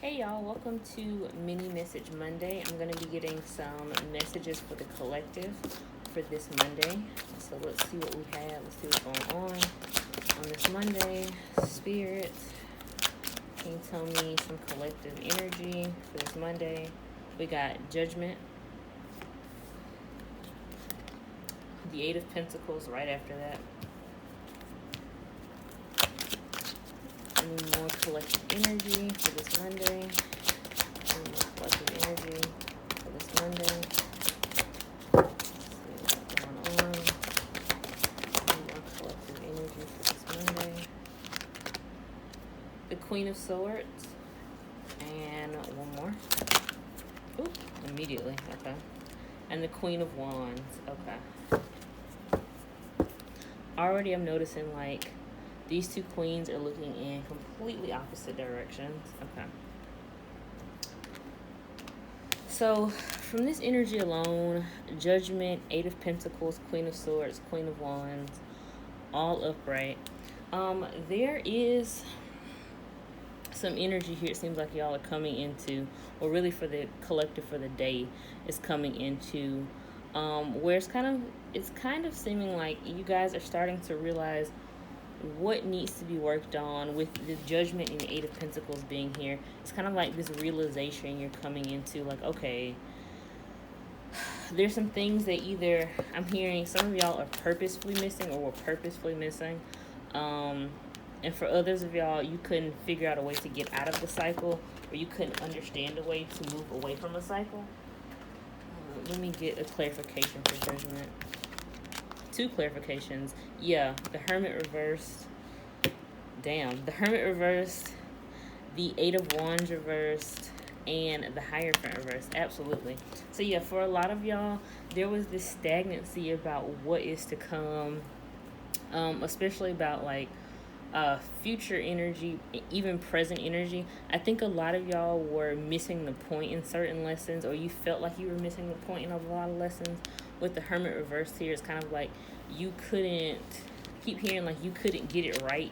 Hey y'all, welcome to Mini Message Monday. I'm going to be getting some messages for the collective for this Monday. So let's see what we have. Let's see what's going on this Monday. Spirit, can you tell me some collective energy for this Monday? We got Judgment, the Eight of Pentacles right after that. Any more collective energy for this Monday? Any more collective energy for this Monday? Let's see what's going on. Any more collective energy for this Monday? The Queen of Swords. And one more. Ooh, immediately. Okay. And the Queen of Wands. Okay. Already I'm noticing like these two queens are looking in completely opposite directions. Okay. So from this energy alone, Judgment, Eight of Pentacles, Queen of Swords, Queen of Wands, all upright. There is some energy here. It seems like y'all are coming into, or really for the collective for the day, is coming into, where it's kind of seeming like you guys are starting to realize what needs to be worked on with the Judgment and the Eight of Pentacles being here. It's kind of like this realization you're coming into, like, okay, there's some things that either I'm hearing some of y'all are purposefully missing or were purposefully missing. And for others of y'all, you couldn't figure out a way to get out of the cycle, or you couldn't understand a way to move away from a cycle. Let me get a clarification for Judgment. Two clarifications. Yeah, the Hermit reversed. Damn, the Hermit reversed, the Eight of Wands reversed, and the Hierophant reversed. Absolutely. So yeah, for a lot of y'all, there was this stagnancy about what is to come, especially about like future energy, even present energy. I think a lot of y'all were missing the point in certain lessons, or you felt like you were missing the point in a lot of lessons. With the Hermit reversed here, it's kind of like you couldn't keep hearing like you couldn't get it right,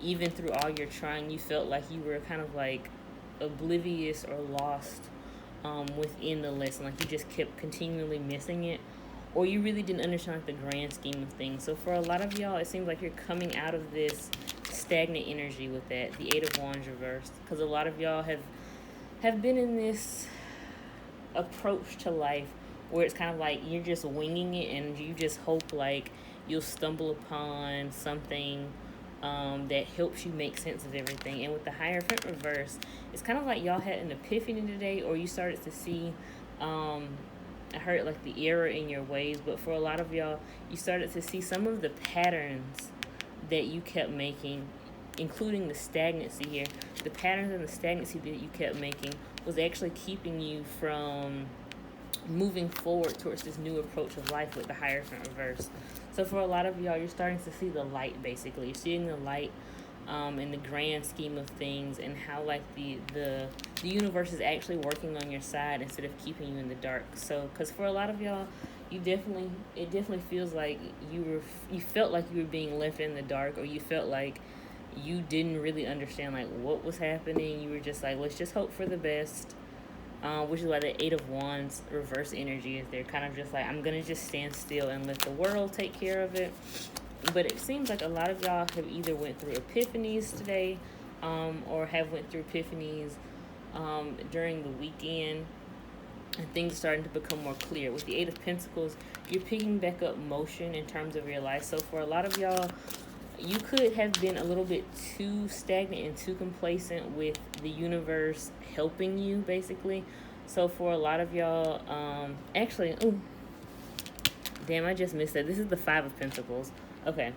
even through all your trying. You felt like you were kind of like oblivious or lost within the lesson, like you just kept continually missing it, or you really didn't understand like the grand scheme of things. So for a lot of y'all, it seems like you're coming out of this stagnant energy with that, the Eight of Wands reversed, because a lot of y'all have been in this approach to life where it's kind of like you're just winging it and you just hope like you'll stumble upon something that helps you make sense of everything. And with the Hierophant reverse, it's kind of like y'all had an epiphany today, or you started to see, I heard like the error in your ways, but for a lot of y'all, you started to see some of the patterns that you kept making, including the stagnancy here. The patterns and the stagnancy that you kept making was actually keeping you from moving forward towards this new approach of life with the Hierophant reverse. So for a lot of y'all, you're starting to see the light, basically. You're seeing the light in the grand scheme of things, and how like the universe is actually working on your side instead of keeping you in the dark. So because for a lot of y'all, it definitely feels like you felt like you were being left in the dark, or you felt like you didn't really understand like what was happening. You were just like, let's just hope for the best. Which is why the Eight of Wands reverse energy is there. Kind of just like, I'm going to just stand still and let the world take care of it. But it seems like a lot of y'all have either went through epiphanies today, or have went through epiphanies during the weekend. And things are starting to become more clear. With the Eight of Pentacles, you're picking back up motion in terms of your life. So for a lot of y'all, you could have been a little bit too stagnant and too complacent with the universe helping you, basically. So for a lot of y'all, damn, I just missed that. This is the Five of Pentacles. Okay.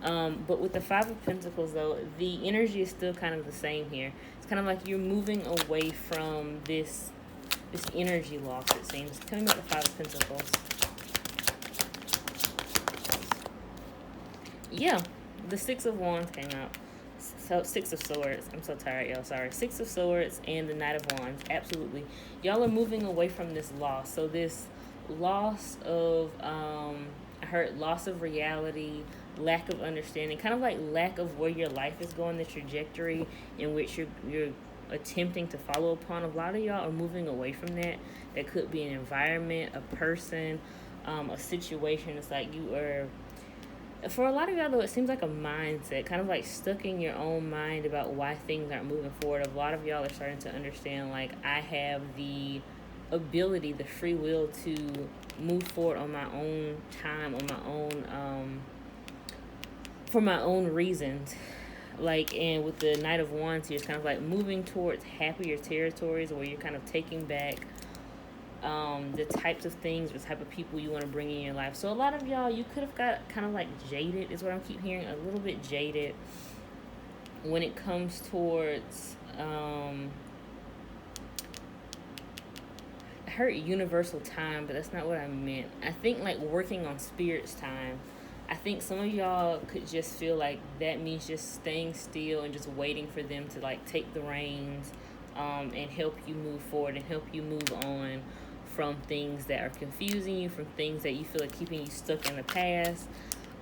But with the Five of Pentacles, though, the energy is still kind of the same here. It's kind of like you're moving away from this energy loss, it seems. Tell me about the Five of Pentacles. Yeah. The Six of Wands came out. So Six of Swords. I'm so tired, y'all. Sorry. Six of Swords and the Knight of Wands. Absolutely. Y'all are moving away from this loss. So this loss of, I heard loss of reality, lack of understanding, kind of like lack of where your life is going, the trajectory in which you're attempting to follow upon, a lot of y'all are moving away from that. That could be an environment, a person, a situation. It's like you are, for a lot of y'all though, it seems like a mindset, kind of like stuck in your own mind about why things aren't moving forward. A lot of y'all are starting to understand, like, I have the ability, the free will to move forward on my own time, on my own, for my own reasons. Like, and with the Knight of Wands here, it's kind of like moving towards happier territories where you're kind of taking back the types of things, the type of people you want to bring in your life. So a lot of y'all, you could have got kind of like jaded, is what I keep hearing, a little bit jaded when it comes towards I heard universal time, but that's not what I meant. I think like working on spirit's time. I think some of y'all could just feel like that means just staying still and just waiting for them to like take the reins, and help you move forward and help you move on from things that are confusing you, from things that you feel like keeping you stuck in the past.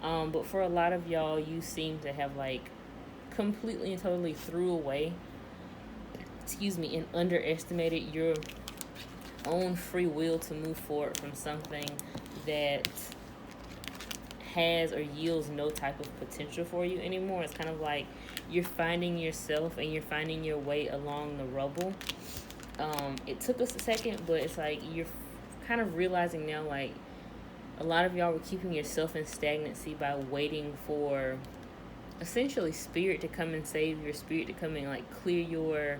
But for a lot of y'all, you seem to have like completely and totally threw away, and underestimated your own free will to move forward from something that has or yields no type of potential for you anymore. It's kind of like you're finding yourself and you're finding your way along the rubble. It took us a second, but it's like you're kind of realizing now, like, a lot of y'all were keeping yourself in stagnancy by waiting for essentially spirit to come and save your spirit, to come and like clear your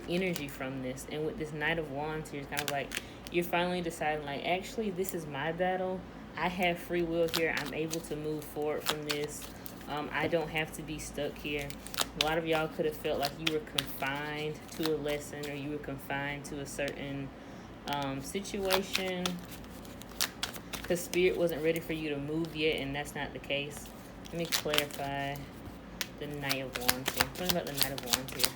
energy from this. And with this Knight of Wands here, it's kind of like you're finally deciding, like, actually this is my battle. I have free will here. I'm able to move forward from this. I don't have to be stuck here. A lot of y'all could have felt like you were confined to a lesson, or you were confined to a certain situation, because spirit wasn't ready for you to move yet, and that's not the case. Let me clarify the Knight of Wands here. Tell me about the Knight of Wands here.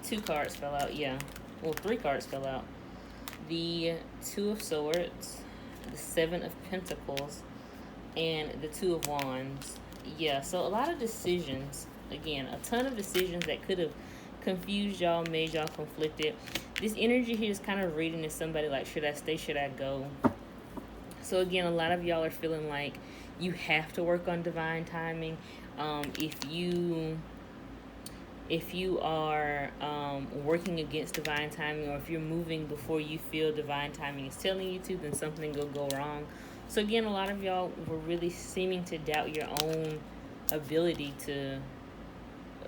Two cards fell out, yeah. Well, three cards fell out. The Two of Swords, the Seven of Pentacles, and the Two of Wands. Yeah, so a lot of decisions. Again, a ton of decisions that could have confused y'all, made y'all conflicted. This energy here is kind of reading to somebody like, should I stay, should I go? So again, a lot of y'all are feeling like you have to work on divine timing. If you are working against divine timing, or if you're moving before you feel divine timing is telling you to, then something will go wrong. So again, a lot of y'all were really seeming to doubt your own ability to,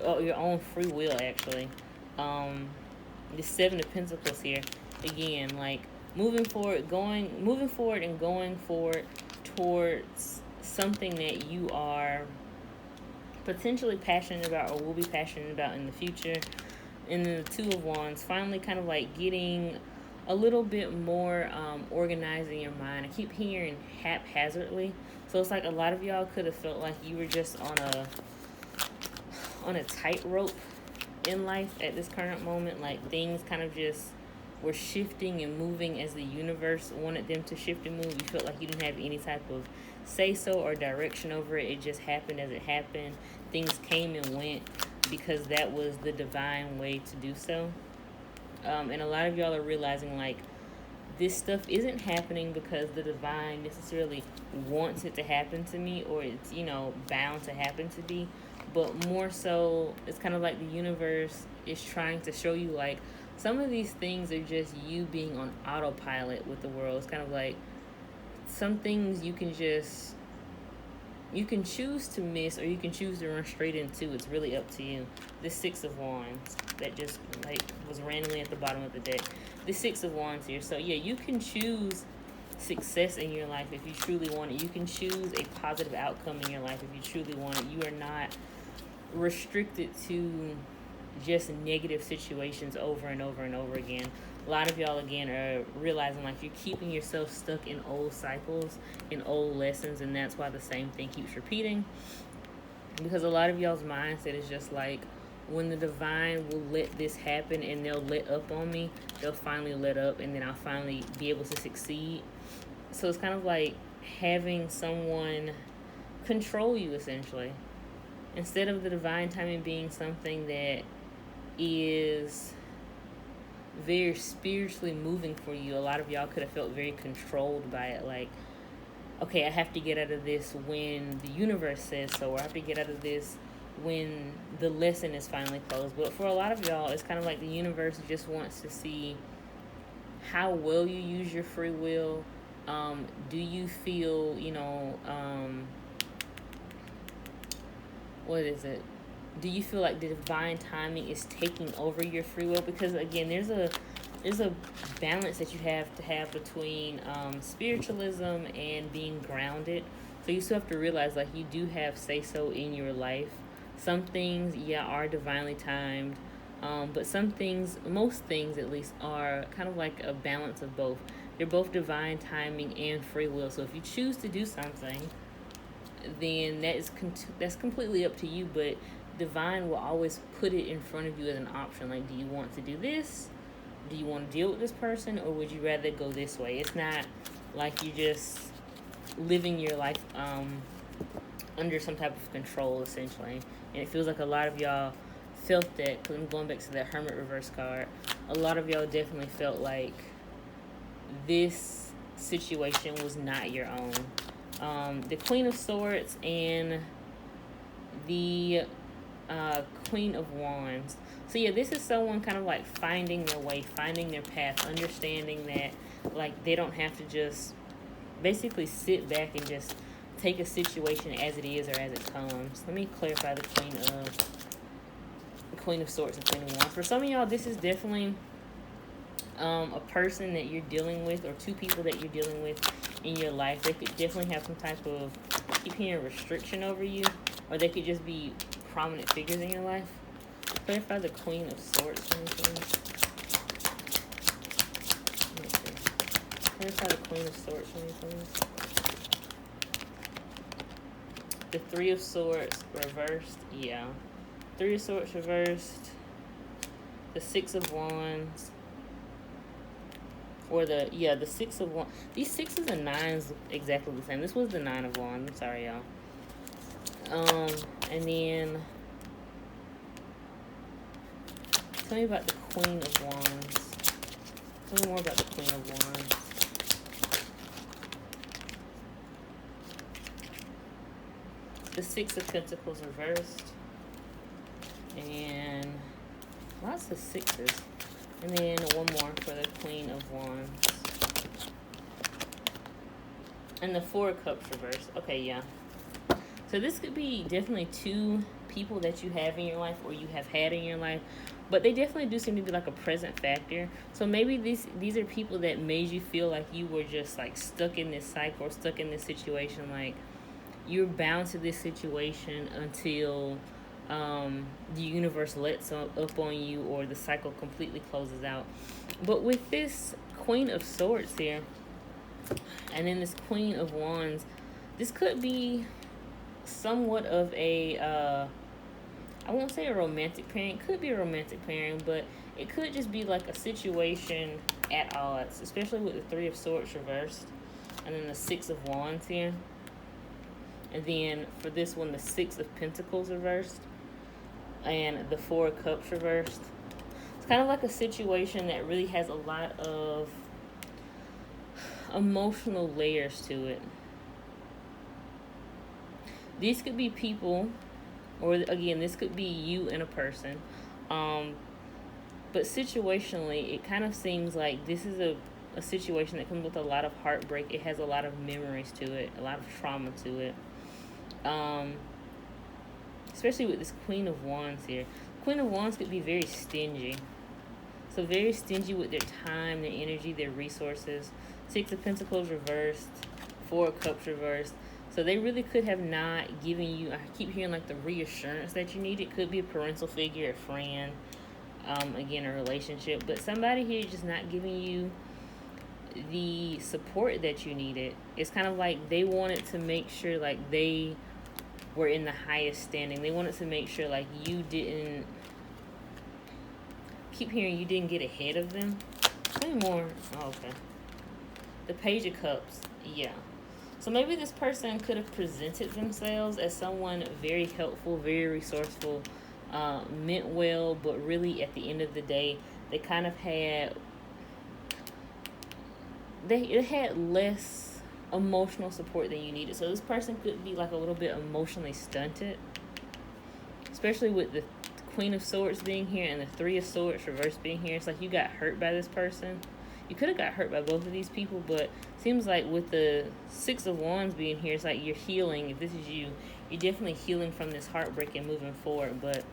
your own free will, actually. The Seven of Pentacles here, again, like moving forward and going forward towards something that you are potentially passionate about, or will be passionate about in the future. And then the Two of Wands, finally kind of like getting a little bit more organizing your mind. I keep hearing haphazardly. So it's like a lot of y'all could have felt like you were just on a tightrope in life at this current moment. Like things kind of just were shifting and moving as the universe wanted them to shift and move. You felt like you didn't have any type of say-so or direction over it. It just happened as it happened. Things came and went because that was the divine way to do so. And a lot of y'all are realizing, like, this stuff isn't happening because the divine necessarily wants it to happen to me, or it's, bound to happen to be. But more so, it's kind of like the universe is trying to show you, like, some of these things are just you being on autopilot with the world. It's kind of like some things you can choose to miss, or you can choose to run straight into. It's really up to you. The Six of Wands that just like was randomly at the bottom of the deck. The Six of Wands here. So yeah, you can choose success in your life if you truly want it. You can choose a positive outcome in your life if you truly want it. You are not restricted to just negative situations over and over and over again. A lot of y'all, again, are realizing like you're keeping yourself stuck in old cycles, in old lessons, and that's why the same thing keeps repeating. Because a lot of y'all's mindset is just like, when the divine will let this happen and they'll let up on me, they'll finally let up, and then I'll finally be able to succeed. So it's kind of like having someone control you, essentially. Instead of the divine timing being something that is very spiritually moving for you, a lot of y'all could have felt very controlled by it. Like, okay, I have to get out of this when the universe says so, or I have to get out of this when the lesson is finally closed. But for a lot of y'all, it's kind of like the universe just wants to see how well you use your free will. Do you feel, what is it? Do you feel like the divine timing is taking over your free will? Because again, there's a balance that you have to have between spiritualism and being grounded. So you still have to realize, like, you do have say-so in your life. Some things, are divinely timed. But some things, most things at least, are kind of like a balance of both. They're both divine timing and free will. So if you choose to do something, then that's completely up to you. But divine will always put it in front of you as an option. Like, do you want to do this? Do you want to deal with this person, or would you rather go this way? It's not like you're just living your life under some type of control, essentially. And it feels like a lot of y'all felt that, because I'm going back to that Hermit reverse card. A lot of y'all definitely felt like this situation was not your own. The Queen of Swords and the Queen of Wands. So this is someone kind of like finding their way, finding their path, understanding that, like, they don't have to just basically sit back and just take a situation as it is or as it comes. Let me clarify the Queen of Swords and Queen of Wands. For some of y'all, this is definitely a person that you're dealing with, or two people that you're dealing with in your life. They could definitely have some type of, keep hearing, restriction over you, or they could just be prominent figures in your life. Clarify the Queen of Swords for me, please. Clarify the Queen of Swords for me, please. The Three of Swords reversed. Three of Swords reversed. The Six of Wands. Or the Six of Wands. These sixes and nines look exactly the same. This was the Nine of Wands. I'm sorry, y'all. And then tell me about the Queen of Wands. Tell me more about the Queen of Wands. The Six of Pentacles reversed. And lots of sixes. And then one more for the Queen of Wands. And the Four of Cups reversed. Okay, so this could be definitely two people that you have in your life, or you have had in your life. But they definitely do seem to be like a present factor. So maybe these are people that made you feel like you were just like stuck in this cycle, or stuck in this situation. Like, you're bound to this situation until the universe lets up on you, or the cycle completely closes out. But with this Queen of Swords here, and then this Queen of Wands, this could be somewhat of a, I won't say a romantic pairing. It could be a romantic pairing, but it could just be like a situation at odds, especially with the Three of Swords reversed, and then the Six of Wands here. And then for this one, the Six of Pentacles reversed, and the Four of Cups reversed. It's kind of like a situation that really has a lot of emotional layers to it. These could be people, or again, this could be you and a person. But situationally, it kind of seems like this is a situation that comes with a lot of heartbreak. It has a lot of memories to it, a lot of trauma to it. Especially with this Queen of Wands here. Queen of Wands could be very stingy. So very stingy with their time, their energy, their resources. Six of Pentacles reversed. Four of Cups reversed. So they really could have not given you, I keep hearing like the reassurance that you need. It could be a parental figure, a friend, again, a relationship. But somebody here just not giving you the support that you needed. It's kind of like they wanted to make sure like they were in the highest standing. They wanted to make sure like you didn't, keep hearing you didn't get ahead of them. Tell me more. Oh, okay. The Page of Cups. So maybe this person could have presented themselves as someone very helpful, very resourceful, meant well, but really at the end of the day, they kind of had it had less emotional support than you needed. So this person could be like a little bit emotionally stunted, especially with the Queen of Swords being here and the Three of Swords reverse being here. It's like you got hurt by this person. You could have got hurt by both of these people, but seems like with the Six of Wands being here, it's like you're healing. If this is you, you're definitely healing from this heartbreak and moving forward. But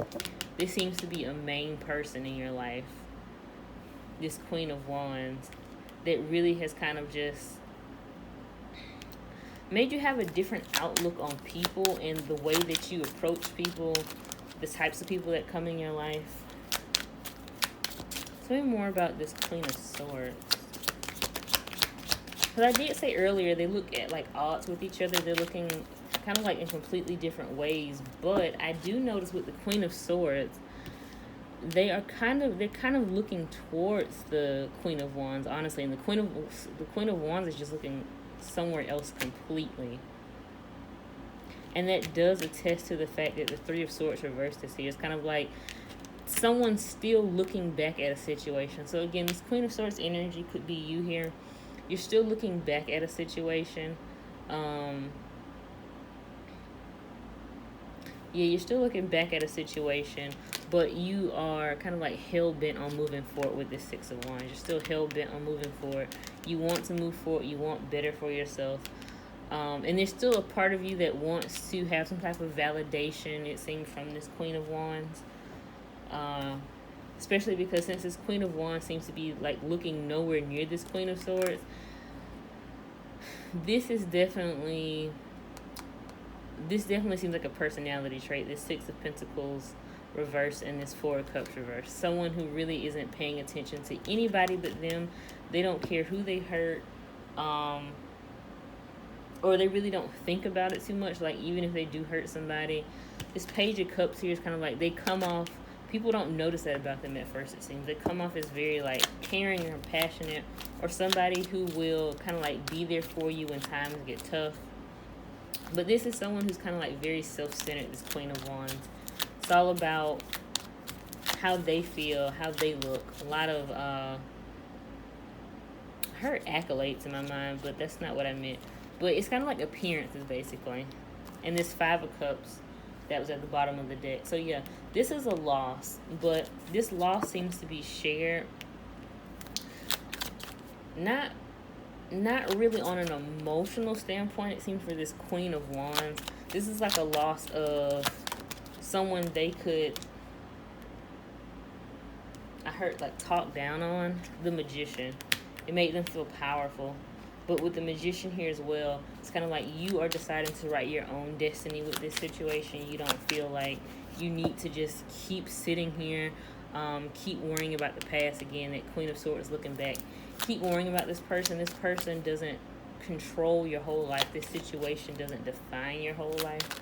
this seems to be a main person in your life, this Queen of Wands, that really has kind of just made you have a different outlook on people and the way that you approach people, the types of people that come in your life. Tell me more about this Queen of Swords. Because I did say earlier, they look at like odds with each other. They're looking kind of like in completely different ways. But I do notice with the Queen of Swords, they're kind of looking towards the Queen of Wands, honestly. And the Queen of Wands is just looking somewhere else completely. And that does attest to the fact that the Three of Swords reversed is here. It's kind of like someone's still looking back at a situation. So again, this Queen of Swords energy could be you here. You're still looking back at a situation. You're still looking back at a situation, but you are kind of like hell-bent on moving forward with this Six of Wands. You're still hell-bent on moving forward. You want to move forward. You want better for yourself. And there's still a part of you that wants to have some type of validation, it seems, from this Queen of Wands. Especially because since this Queen of Wands seems to be like looking nowhere near this Queen of Swords, this definitely seems like a personality trait. This Six of Pentacles reverse and this Four of Cups reverse. Someone who really isn't paying attention to anybody but them. They don't care who they hurt. Or they really don't think about it too much. Like, even if they do hurt somebody, this Page of Cups here is kind of like they come off, people don't notice that about them at first, it seems. They come off as very like caring or passionate, or somebody who will kind of like be there for you when times get tough. But this is someone who's kind of like very self-centered, this Queen of Wands. It's all about how they feel, how they look. A lot of I heard accolades in my mind, but that's not what I meant. But it's kind of like appearances, basically. And this Five of Cups that was at the bottom of the deck. So, yeah, this is a loss. But this loss seems to be shared. Not really on an emotional standpoint, it seems, for this Queen of Wands. This is like a loss of someone they could, I heard, like, talk down on. The Magician. It made them feel powerful. But with the Magician here as well, it's kind of like you are deciding to write your own destiny with this situation. You don't feel like you need to just keep sitting here, keep worrying about the past. Again, that Queen of Swords looking back. Keep worrying about this person. This person doesn't control your whole life. This situation doesn't define your whole life.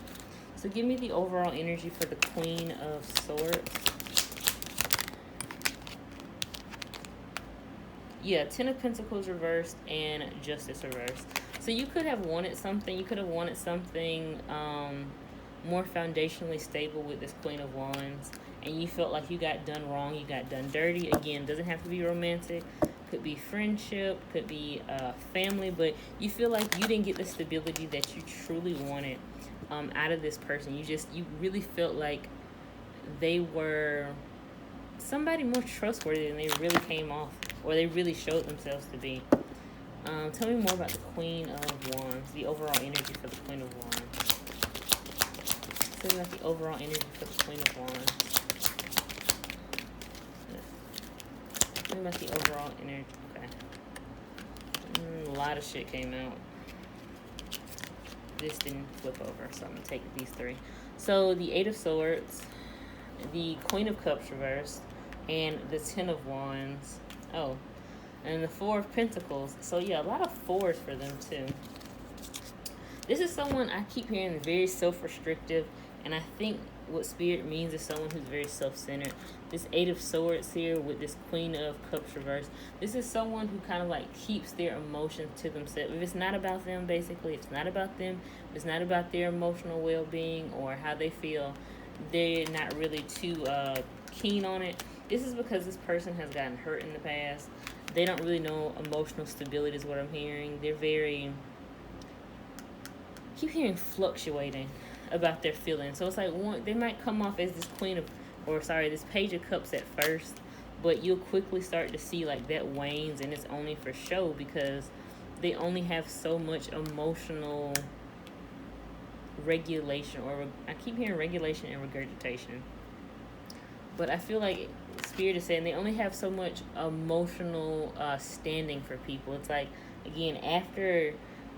So give me the overall energy for the Queen of Swords. Yeah, Ten of Pentacles reversed and Justice reversed. So you could have wanted something. You could have wanted something more foundationally stable with this Queen of Wands. And you felt like you got done wrong. You got done dirty. Again, doesn't have to be romantic. Could be friendship. Could be family. But you feel like you didn't get the stability that you truly wanted out of this person. You really felt like they were somebody more trustworthy than they really came off, or they really showed themselves to be. Tell me more about the Queen of Wands, the overall energy for the Queen of Wands. Tell me about the overall energy for the Queen of Wands. Tell me about the overall energy. Okay. A lot of shit came out. This didn't flip over, so I'm going to take these three. So the Eight of Swords, the Queen of Cups reversed, and the Ten of Wands. Oh, and the Four of Pentacles. So, yeah, a lot of fours for them, too. This is someone I keep hearing very self-restrictive, and I think what spirit means is someone who's very self-centered. This Eight of Swords here with this Queen of Cups reversed. This is someone who kind of like keeps their emotions to themselves. If it's not about them, basically, it's not about them. It's not about their emotional well-being or how they feel. They're not really too keen on it. This is because this person has gotten hurt in the past. They don't really know emotional stability is what I'm hearing. They're very, keep hearing fluctuating about their feelings. So it's like they might come off as this this Page of Cups at first, but you'll quickly start to see like that wanes, and it's only for show because they only have so much emotional regulation, or I keep hearing regulation and regurgitation. But I feel like Spirit is saying they only have so much emotional standing for people. It's like, again, after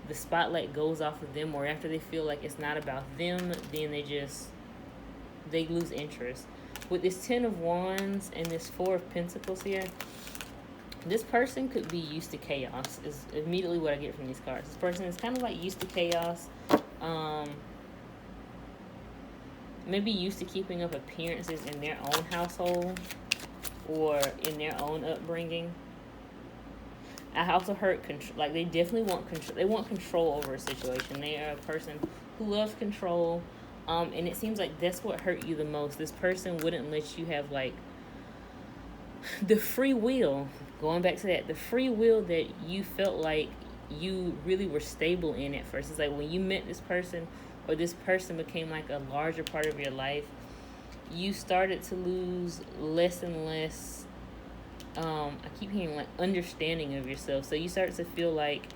the spotlight goes off of them, or after they feel like it's not about them, then they lose interest. With this Ten of Wands and this Four of Pentacles here, this person could be used to chaos, is immediately what I get from these cards. This person is kind of like used to chaos. Maybe used to keeping up appearances in their own household or in their own upbringing. I also heard control. Like, they definitely want control. They want control over a situation. They are a person who loves control, and it seems like that's what hurt you the most. This person wouldn't let you have like the free will. Going back to that, the free will that you felt like you really were stable in at first. It's like when you met this person, or this person became like a larger part of your life, you started to lose less and less, I keep hearing like understanding of yourself. So you started to feel like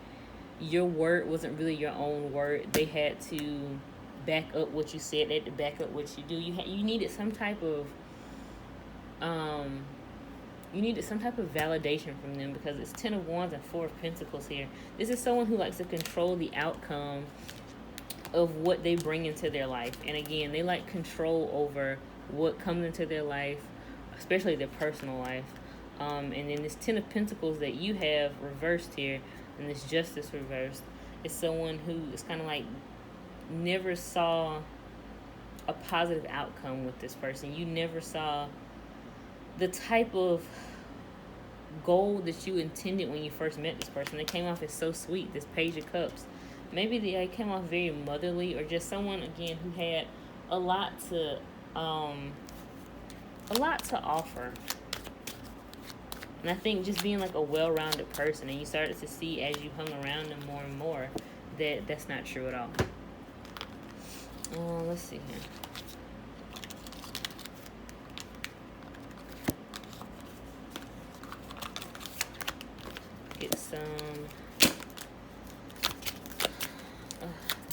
your word wasn't really your own word. They had to back up what you said. They had to back up what you do. You needed some type of validation from them, because it's Ten of Wands and Four of Pentacles here. This is someone who likes to control the outcome of what they bring into their life. And again, they like control over what comes into their life, especially their personal life. And then this Ten of Pentacles that you have reversed here, and this Justice reversed, is someone who is kind of like never saw a positive outcome with this person. You never saw the type of goal that you intended when you first met this person. They came off as so sweet, this Page of Cups. Maybe they came off very motherly, or just someone, again, who had a lot to offer. And I think just being like a well-rounded person, and you started to see as you hung around them more and more that that's not true at all. Let's see here. Get some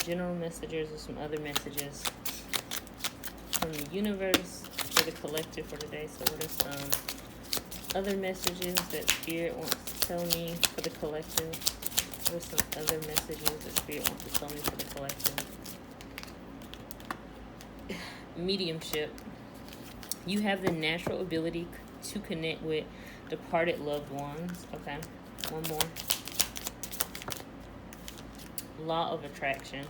general messages or some other messages from the universe for the collective for today. So what are some other messages that Spirit wants to tell me for the collective? What are some other messages that Spirit wants to tell me for the collective? Mediumship. You have the natural ability to connect with departed loved ones. Okay, one more. Law of attraction.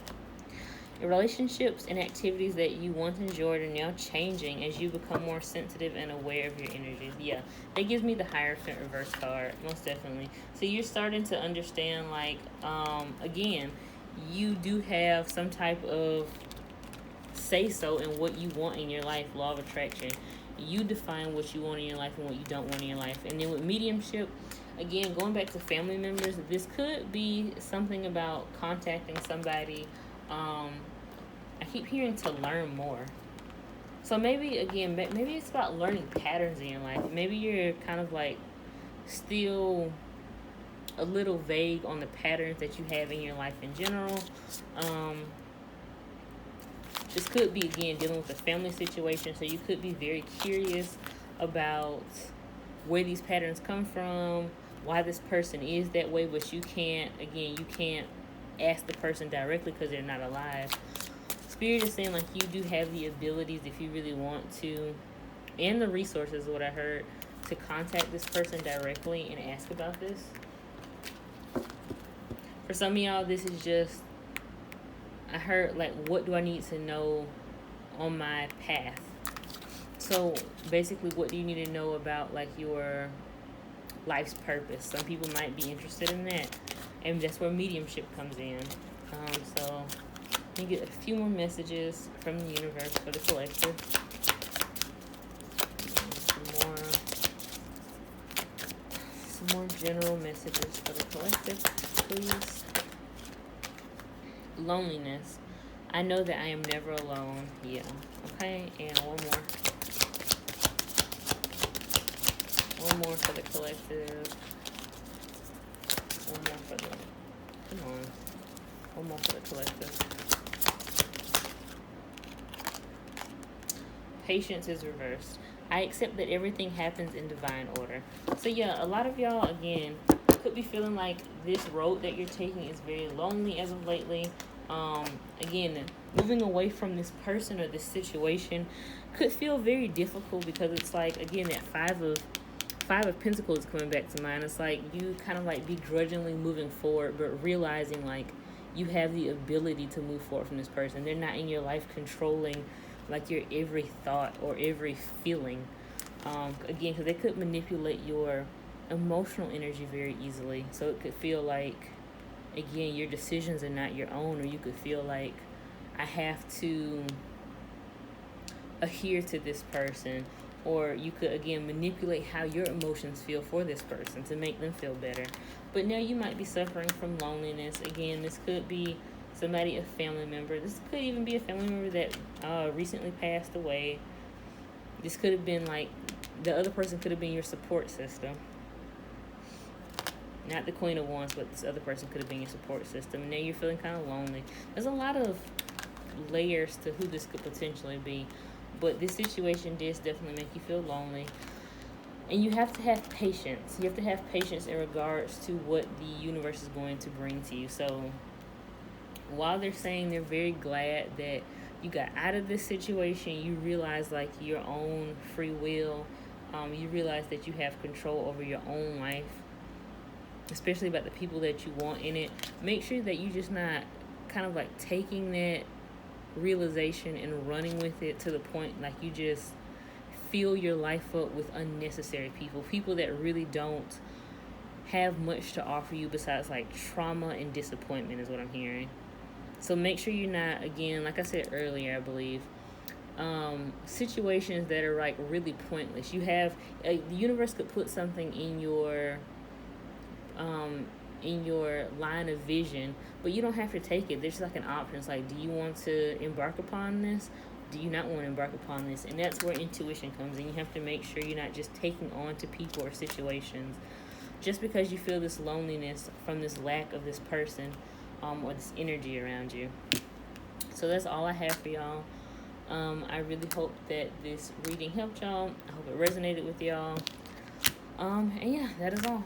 Your relationships and activities that you once enjoyed are now changing as you become more sensitive and aware of your energies. Yeah, that gives me the Hierophant reverse card, most definitely. So you're starting to understand, like, again, you do have some type of say-so in what you want in your life. Law of attraction. You define what you want in your life and what you don't want in your life. And then with mediumship, again, going back to family members, this could be something about contacting somebody. I keep hearing to learn more. So maybe, again, maybe it's about learning patterns in your life. Maybe you're kind of like still a little vague on the patterns that you have in your life in general. This could be, again, dealing with a family situation. So you could be very curious about where these patterns come from, why this person is that way, but you can't ask the person directly because they're not alive. Spirit is saying, like, you do have the abilities, if you really want to, and the resources, what I heard, to contact this person directly and ask about this. For some of y'all, this is just I heard like, what do I need to know on my path? So basically, what do you need to know about like your life's purpose? Some people might be interested in that, and that's where mediumship comes in. So you get a few more messages from the universe for the collective. Some more general messages for the collective, please. Loneliness. I know that I am never alone. Yeah. Okay. And one more. One more for the collective. One more for the. Come on. One more for the collective. Patience is reversed. I accept that everything happens in divine order. So yeah, a lot of y'all, again, could be feeling like this road that you're taking is very lonely as of lately. Again, moving away from this person or this situation could feel very difficult, because it's like, again, that five of Pentacles is coming back to mind. It's like you kind of like begrudgingly moving forward, but realizing like you have the ability to move forward from this person. They're not in your life controlling like your every thought or every feeling. Again, because they could manipulate your emotional energy very easily. So it could feel like, again, your decisions are not your own, or you could feel like, I have to adhere to this person, or you could, again, manipulate how your emotions feel for this person to make them feel better. But now you might be suffering from loneliness. Again, this could be somebody, a family member. This could even be a family member that recently passed away. This could have been like, the other person could have been your support system. Not the Queen of Wands, but this other person could have been your support system. And now you're feeling kind of lonely. There's a lot of layers to who this could potentially be. But this situation does definitely make you feel lonely. And you have to have patience. You have to have patience in regards to what the universe is going to bring to you. So while they're saying they're very glad that you got out of this situation, you realize like your own free will. You realize that you have control over your own life, especially about the people that you want in it. Make sure that you're just not kind of like taking that realization and running with it to the point like you just fill your life up with unnecessary people that really don't have much to offer you besides like trauma and disappointment is what I'm hearing. So make sure you're not, again, like I said earlier, I believe, situations that are like really pointless. You have the universe could put something in your line of vision, but you don't have to take it. There's like an option. It's like, do you want to embark upon this? Do you not want to embark upon this? And that's where intuition comes in. You have to make sure you're not just taking on to people or situations just because you feel this loneliness from this lack of this person or this energy around you. So that's all I have for y'all. I really hope that this reading helped y'all. I hope it resonated with y'all. And yeah, that is all.